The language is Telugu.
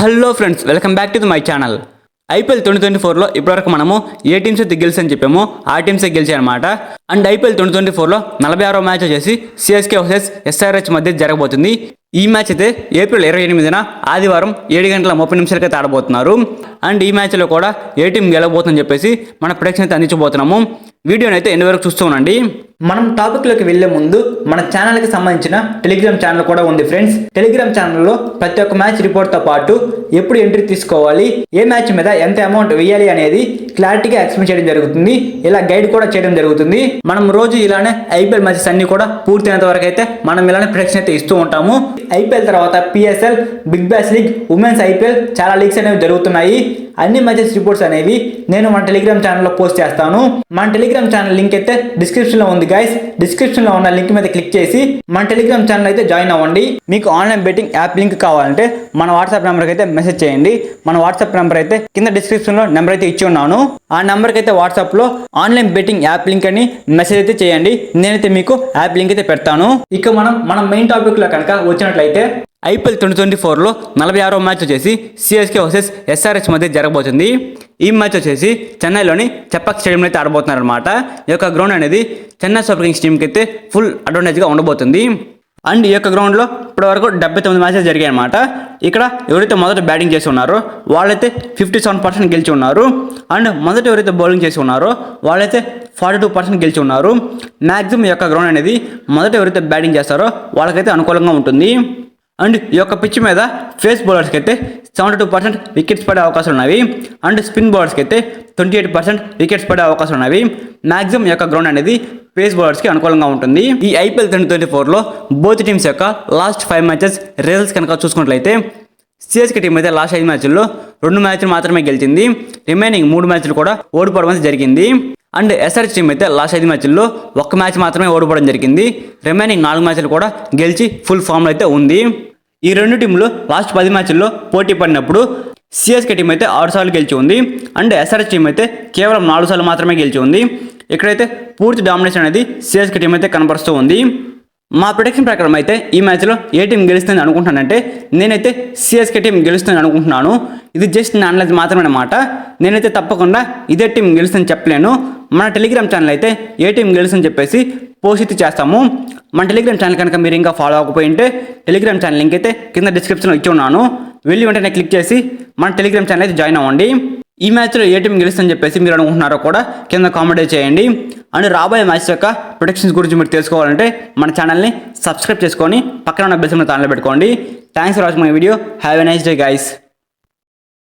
Hello friends, welcome back to my channel. IPL 2024లో ఇప్పటివరకు మనము ఏ టీమ్స్ అయితే గెలిచని చెప్పామో ఆ టీమ్సే గెలిచాయన్నమాట. అండ్ ఐపీఎల్ 2024లో 46వ మ్యాచ్ వచ్చేసి సిఎస్కే వర్సెస్ ఎస్ఆర్హెచ్ మధ్య జరగబోతుంది. ఈ మ్యాచ్ అయితే ఏప్రిల్ 28న ఆదివారం 7:30 అయితే ఆడబోతున్నారు. అండ్ ఈ మ్యాచ్లో కూడా ఏ టీం గెలవబోతుందని చెప్పేసి మన ప్రేక్షణ అయితే అందించబోతున్నాము. వీడియోని అయితే ఎన్ని వరకు చూస్తూ ఉండండి. మనం టాపిక్లోకి వెళ్లే ముందు మన ఛానల్కి సంబంధించిన టెలిగ్రామ్ ఛానల్ కూడా ఉంది ఫ్రెండ్స్. టెలిగ్రామ్ ఛానల్లో ప్రతి ఒక్క మ్యాచ్ రిపోర్ట్తో పాటు ఎప్పుడు ఎంట్రీ తీసుకోవాలి, ఏ మ్యాచ్ మీద ఎంత అమౌంట్ వేయాలి అనేది క్లారిటీగా ఎక్స్ప్లెయిన్ చేయడం జరుగుతుంది. ఇలా గైడ్ కూడా చేయడం జరుగుతుంది. మనం రోజు ఇలానే ఐపీఎల్ మ్యాచెస్ అన్ని కూడా పూర్తయినంత వరకు అయితే మనం ఇలానే ప్రేక్షణ అయితే ఇస్తూ ఉంటాము. ఐపీఎల్ తర్వాత PSL, big bash league, women's IPL చాలా లీగ్స్ అనేవి జరుగుతున్నాయి. అన్ని మ్యాచెస్ రిపోర్ట్స్ అనేవి నేను మన టెలిగ్రామ్ ఛానల్లో పోస్ట్ చేస్తాను. మన టెలిగ్రామ్ ఛానల్ లింక్ అయితే డిస్క్రిప్షన్లో ఉంది గైస్. డిస్క్రిప్షన్లో ఉన్న లింక్ మీద క్లిక్ చేసి మన టెలిగ్రామ్ ఛానల్ అయితే జాయిన్ అవ్వండి. మీకు ఆన్లైన్ బెట్టింగ్ యాప్ లింక్ కావాలంటే మన వాట్సాప్ నెంబర్కి అయితే మెసేజ్ చేయండి. మన వాట్సాప్ నెంబర్ అయితే కింద డిస్క్రిప్షన్లో నెంబర్ అయితే ఇచ్చి ఉన్నాను. ఆ నెంబర్కి అయితే వాట్సాప్లో ఆన్లైన్ బెట్టింగ్ యాప్ లింక్ అని మెసేజ్ అయితే చేయండి. నేనైతే మీకు యాప్ లింక్ అయితే పెడతాను. ఇక మనం మెయిన్ టాపిక్లో కనుక వచ్చినట్లయితే ఐపీఎల్ 2024లో 46వ మ్యాచ్ వచ్చేసి సిఎస్కే వర్సెస్ ఎస్ఆర్హెచ్ మధ్య జరగబోతుంది. ఈ మ్యాచ్ వచ్చేసి చెన్నైలోని చెపాక్ స్టేడియంలో అయితే ఆడబోతున్నారు అనమాట. ఈ యొక్క గ్రౌండ్ అనేది చెన్నై సూపర్ కింగ్స్ టీంకి అయితే ఫుల్ అడ్వాంటేజ్గా ఉండబోతుంది. అండ్ ఈ యొక్క గ్రౌండ్లో ఇప్పటివరకు 79 మ్యాచెస్ జరిగాయి అనమాట. ఇక్కడ ఎవరైతే మొదట బ్యాటింగ్ చేసి ఉన్నారో వాళ్ళైతే 57% గెలిచి ఉన్నారు. అండ్ మొదట ఎవరైతే బౌలింగ్ చేసి ఉన్నారో వాళ్ళైతే 42% గెలిచి ఉన్నారు. మ్యాక్సిమం ఈ యొక్క గ్రౌండ్ అనేది మొదట ఎవరైతే బ్యాటింగ్ చేస్తారో వాళ్ళకైతే అనుకూలంగా ఉంటుంది. అండ్ ఈ యొక్క పిచ్ మీద ఫేస్ బౌలర్స్కి అయితే 72% వికెట్స్ పడే అవకాశాలు ఉన్నవి. అండ్ స్పిన్ బౌలర్స్కి అయితే 28% వికెట్స్ పడే అవకాశాలు ఉన్నవి. మ్యాక్సిమం ఈ యొక్క గ్రౌండ్ అనేది పేస్ బౌలర్స్కి అనుకూలంగా ఉంటుంది. ఈ ఐపీఎల్ 2024లో బోత్ టీమ్స్ యొక్క లాస్ట్ 5 మ్యాచెస్ రిజల్ట్స్ కనుక చూసుకున్నట్లయితే సిఎస్కే టీం అయితే లాస్ట్ 5 మ్యాచ్ల్లో 2 మ్యాచ్లు మాత్రమే గెలిచింది. రిమైనింగ్ 3 మ్యాచ్లు కూడా ఓడిపోవడం అయితే జరిగింది. అండ్ ఎస్ఆర్హెచ్ టీం అయితే లాస్ట్ 5 మ్యాచ్ల్లో 1 మ్యాచ్ మాత్రమే ఓడిపోవడం జరిగింది. రిమైనింగ్ 4 మ్యాచ్లు కూడా గెలిచి ఫుల్ ఫామ్లో అయితే ఉంది. ఈ రెండు టీంలు లాస్ట్ 10 మ్యాచ్ల్లో పోటీ పడినప్పుడు సిఎస్కే టీం అయితే 6 సార్లు గెలిచి ఉంది. అండ్ ఎస్ఆర్హెచ్ టీం అయితే కేవలం 4 సార్లు మాత్రమే గెలిచి ఉంది. ఇక్కడైతే పూర్తి డామినేషన్ అనేది సిఎస్కే టీం అయితే కనబరుస్తూ ఉంది. మా ప్రొడిక్షన్ ప్రకారం అయితే ఈ మ్యాచ్లో ఏ టీం గెలుస్తుంది అనుకుంటున్నానంటే నేనైతే సిఎస్కే టీం గెలుస్తుంది అనుకుంటున్నాను. ఇది జస్ట్ నా అనలైజ్ మాత్రమే అన్నమాట. నేనైతే తప్పకుండా ఇదే టీం గెలుస్తుందని చెప్పలేను. మన టెలిగ్రామ్ ఛానల్ అయితే ఏ టీం గెలుస్తుందని చెప్పేసి పోస్ట్ అయితే చేస్తాము. మన టెలిగ్రామ్ ఛానల్ కనుక మీరు ఇంకా ఫాలో అవ్వకపోయి ఉంటే టెలిగ్రామ్ ఛానల్ లింక్ అయితే కింద డిస్క్రిప్షన్లో ఇచ్చి ఉన్నాను. వెళ్ళి వెంటనే క్లిక్ చేసి మన టెలిగ్రామ్ ఛానల్ అయితే జాయిన్ అవ్వండి. ఈ మ్యాచ్లో ఏ టీం గెలుస్తుందని చెప్పేసి మీరు అనుకుంటున్నారో కూడా కింద కామెంట్ చేయండి. అండ్ రాబోయే మ్యాచ్ యొక్క ప్రొడిక్షన్స్ గురించి మీరు తెలుసుకోవాలంటే మన ఛానల్ని సబ్స్క్రైబ్ చేసుకొని పక్కన ఉన్న బెల్ సింబల్ ఆన్లో పెట్టుకోండి. Thanks for watching my video. Have a nice day guys.